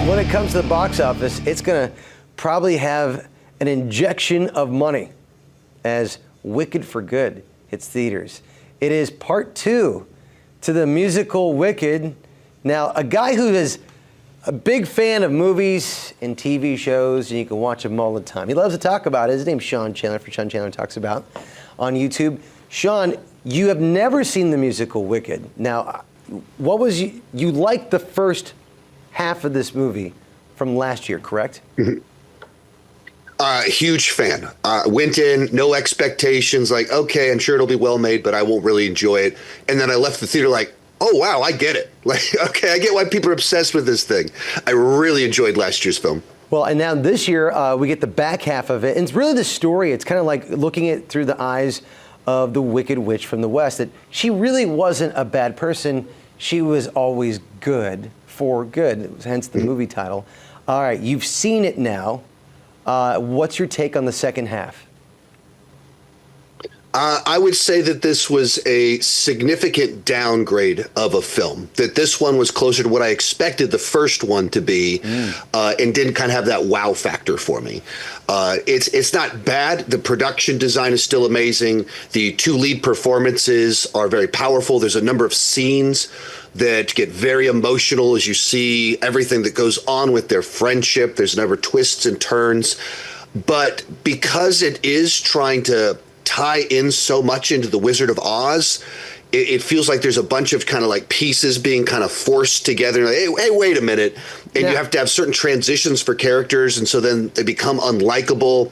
when it comes to the box office, it's going to probably have an injection of money as Wicked for Good hits theaters. It is part 2 to the musical Wicked. Now, a guy who is a big fan of movies and TV shows, and you can watch them all the time. He loves to talk about it. His name's Sean Chandler, for Sean Chandler Talks About on YouTube. Sean, you have never seen the musical Wicked. Now, what was you liked the first half of this movie from last year, correct? Mm-hmm. Huge fan. Went in, no expectations, like, okay, I'm sure it'll be well made, but I won't really enjoy it. And then I left the theater like, oh, wow, I get it. Like, okay, I get why people are obsessed with this thing. I really enjoyed last year's film. Well, and now this year, we get the back half of it. And it's really the story. It's kind of like looking at it through the eyes of the Wicked Witch from the West, that she really wasn't a bad person. She was always good for good, hence the movie title. All right, you've seen it now. What's your take on the second half? I would say that this was a significant downgrade of a film, that this one was closer to what I expected the first one to be, and didn't kind of have that wow factor for me. It's not bad. The production design is still amazing. The 2 lead performances are very powerful. There's a number of scenes that get very emotional as you see everything that goes on with their friendship. There's never twists and turns. But because it is trying to tie in so much into the Wizard of Oz, it feels like there's a bunch of kind of like pieces being kind of forced together. Like, hey, wait a minute. And you have to have certain transitions for characters, and so then they become unlikable.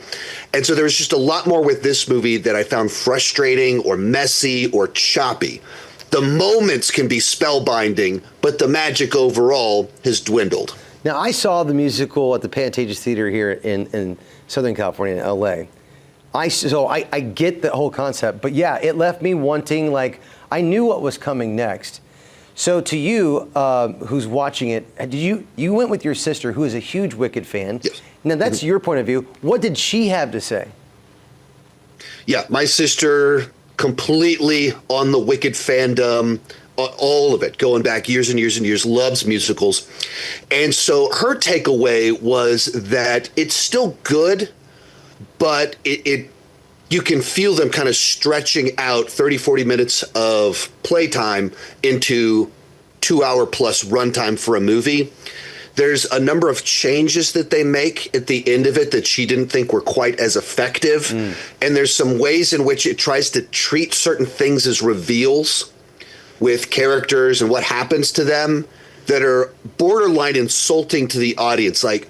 And so there's just a lot more with this movie that I found frustrating or messy or choppy. The moments can be spellbinding, but the magic overall has dwindled. Now, I saw the musical at the Pantages Theater here in Southern California, in L.A. So I get the whole concept, but yeah, it left me wanting, like, I knew what was coming next. So to you, who's watching it, you went with your sister, who is a huge Wicked fan. Yes. Now, that's your point of view. What did she have to say? Yeah, my sister, completely on the Wicked fandom, all of it, going back years and years and years, loves musicals. And so her takeaway was that it's still good, but you can feel them kind of stretching out 30, 40 minutes of playtime into 2-hour plus runtime for a movie. There's a number of changes that they make at the end of it that she didn't think were quite as effective. And there's some ways in which it tries to treat certain things as reveals with characters and what happens to them that are borderline insulting to the audience. Like,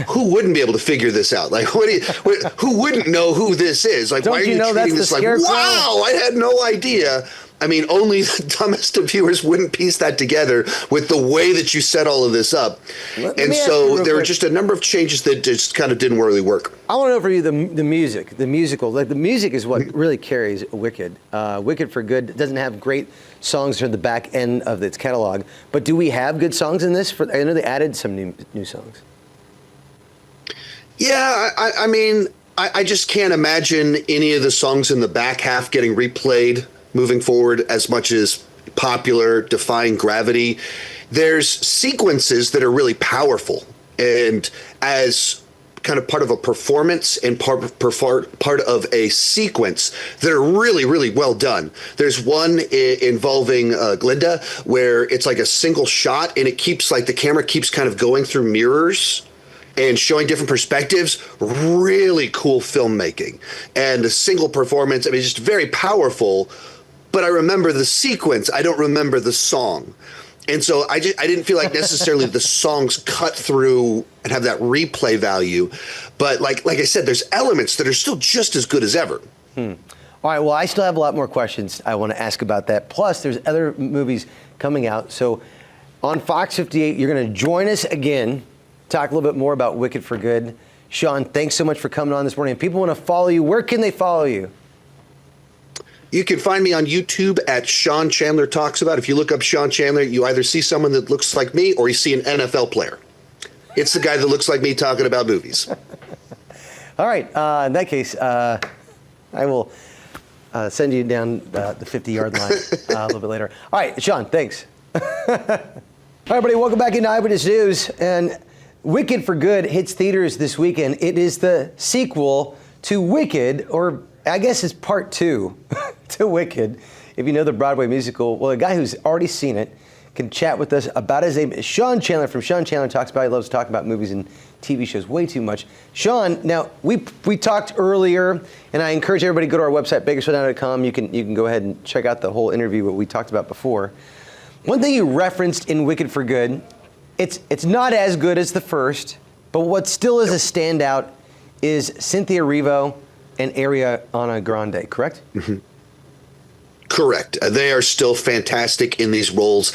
who wouldn't be able to figure this out? Like, who wouldn't know who this is? Like, why are you treating this like, wow, I had no idea. I mean, only the dumbest of viewers wouldn't piece that together with the way that you set all of this up. And so there were just a number of changes that just kind of didn't really work. I want to know for you the music, the musical. Like, the music is what really carries Wicked. Wicked for Good doesn't have great songs toward the back end of its catalog, but do we have good songs in this? I know they added some new songs. Yeah, I mean, I just can't imagine any of the songs in the back half getting replayed moving forward as much as Popular, Defying Gravity. There's sequences that are really powerful, and as kind of part of a performance and part of a sequence that are really, really well done. There's one involving Grande where it's like a single shot, and it keeps, like, the camera keeps kind of going through mirrors and showing different perspectives. Really cool filmmaking. And a single performance, I mean, just very powerful. But I remember the sequence. I don't remember the song. And so I didn't feel like necessarily the songs cut through and have that replay value. But like I said, there's elements that are still just as good as ever. All right, well, I still have a lot more questions I want to ask about that. Plus, there's other movies coming out. So on Fox 58, you're going to join us again, talk a little bit more about Wicked for Good. Sean, thanks so much for coming on this morning. If people want to follow you, where can they follow you? You can find me on YouTube at Sean Chandler Talks About. If you look up Sean Chandler, you either see someone that looks like me or you see an NFL player. It's the guy that looks like me talking about movies. All right. In that case, I will send you down the 50-yard line a little bit later. All right, Sean, thanks. All right, everybody, welcome back into Eyewitness News. And Wicked for Good hits theaters this weekend. It is the sequel to Wicked, or I guess it's part 2 to Wicked. If you know the Broadway musical, well, a guy who's already seen it can chat with us about his name. Sean Chandler from Sean Chandler Talks About. He loves talking about movies and TV shows way too much. Sean, now we talked earlier, and I encourage everybody to go to our website, bakersfield.com. You can go ahead and check out the whole interview what we talked about before. One thing you referenced in Wicked for Good, it's not as good as the first, but what still is a standout is Cynthia Erivo and Ariana Grande, correct? Mm-hmm. Correct. They are still fantastic in these roles.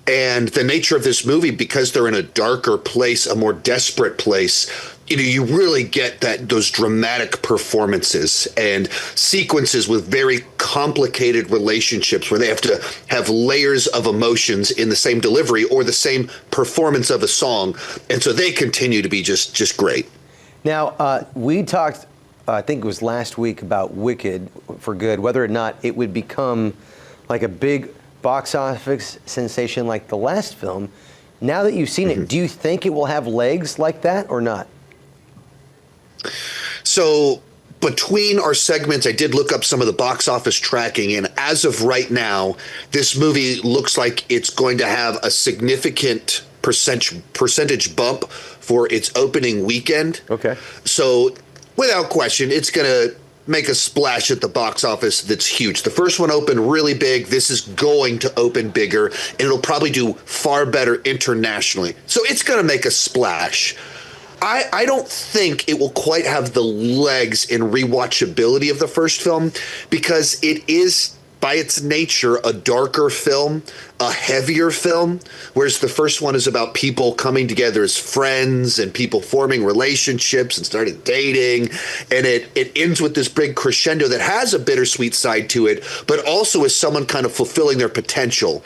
And the nature of this movie, because they're in a darker place, a more desperate place, you really get those dramatic performances and sequences with very complicated relationships where they have to have layers of emotions in the same delivery or the same performance of a song. And so they continue to be just great. Now, we talked, I think it was last week, about Wicked for Good, whether or not it would become like a big box office sensation like the last film. Now that you've seen it, do you think it will have legs like that or not? So between our segments, I did look up some of the box office tracking, and as of right now, this movie looks like it's going to have a significant percentage bump for its opening weekend. Okay. So without question, it's going to make a splash at the box office that's huge. The first one opened really big. This is going to open bigger, and it'll probably do far better internationally. So it's going to make a splash. I don't think it will quite have the legs and rewatchability of the first film because it is, by its nature, a darker film, a heavier film, whereas the first one is about people coming together as friends and people forming relationships and starting dating. And it ends with this big crescendo that has a bittersweet side to it, but also is someone kind of fulfilling their potential.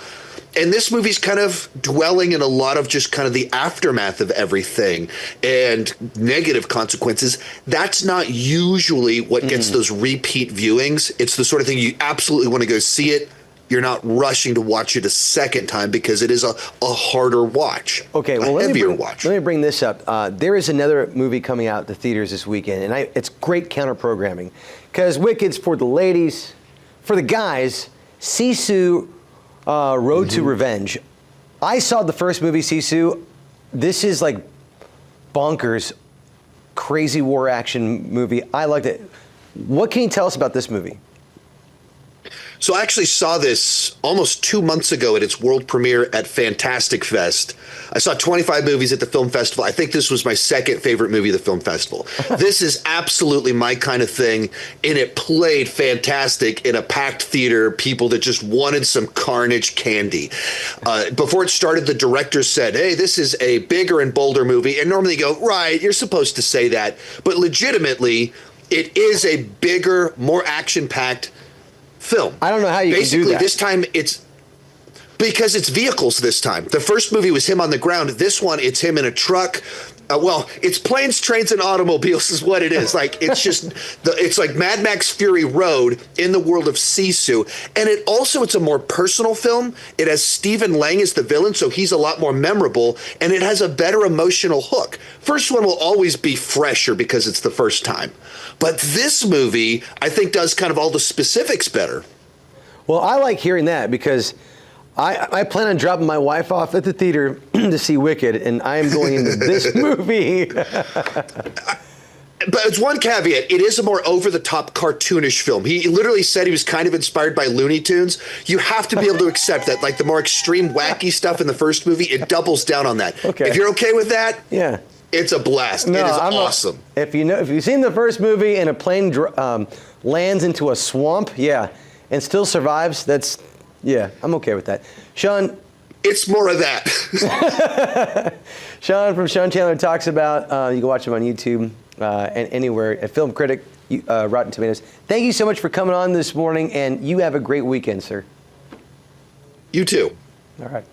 And this movie's kind of dwelling in a lot of just kind of the aftermath of everything and negative consequences. That's not usually what gets those repeat viewings. It's the sort of thing you absolutely want to go see it. You're not rushing to watch it a second time because it is a harder watch. Okay, well, heavier watch. Let me bring this up. There is another movie coming out to theaters this weekend, and it's great counter-programming because Wicked's for the ladies. For the guys, Sisu, Road to Revenge. I saw the first movie, Sisu. This is like bonkers, crazy war action movie. I liked it. What can you tell us about this movie? So I actually saw this almost 2 months ago at its world premiere at Fantastic Fest. I saw 25 movies at the film festival. I think this was my second favorite movie of the film festival. This is absolutely my kind of thing, and it played fantastic in a packed theater, people that just wanted some carnage candy. Before it started, the director said, hey, this is a bigger and bolder movie. And normally you go, right, you're supposed to say that. But legitimately, it is a bigger, more action-packed film. I don't know how you can do that. Basically, this time it's because it's vehicles this time. The first movie was him on the ground. This one, it's him in a truck. Well, it's planes, trains, and automobiles is what it is. Like, it's just, it's like Mad Max Fury Road in the world of Sisu. And it's a more personal film. It has Stephen Lang as the villain, so he's a lot more memorable, and it has a better emotional hook. First one will always be fresher because it's the first time. But this movie, I think, does kind of all the specifics better. Well, I like hearing that because I plan on dropping my wife off at the theater to see Wicked, and I am going into this movie. But it's one caveat. It is a more over-the-top cartoonish film. He literally said he was kind of inspired by Looney Tunes. You have to be able to accept that. Like the more extreme, wacky stuff in the first movie, it doubles down on that. Okay. If you're okay with that, yeah, it's a blast. It is awesome. If you've seen the first movie and a plane lands into a swamp, and still survives, I'm okay with that. Sean, it's more of that. Sean from Sean Chandler Talks About. You can watch him on YouTube and anywhere at Film Critic, Rotten Tomatoes. Thank you so much for coming on this morning, and you have a great weekend, sir. You too. All right.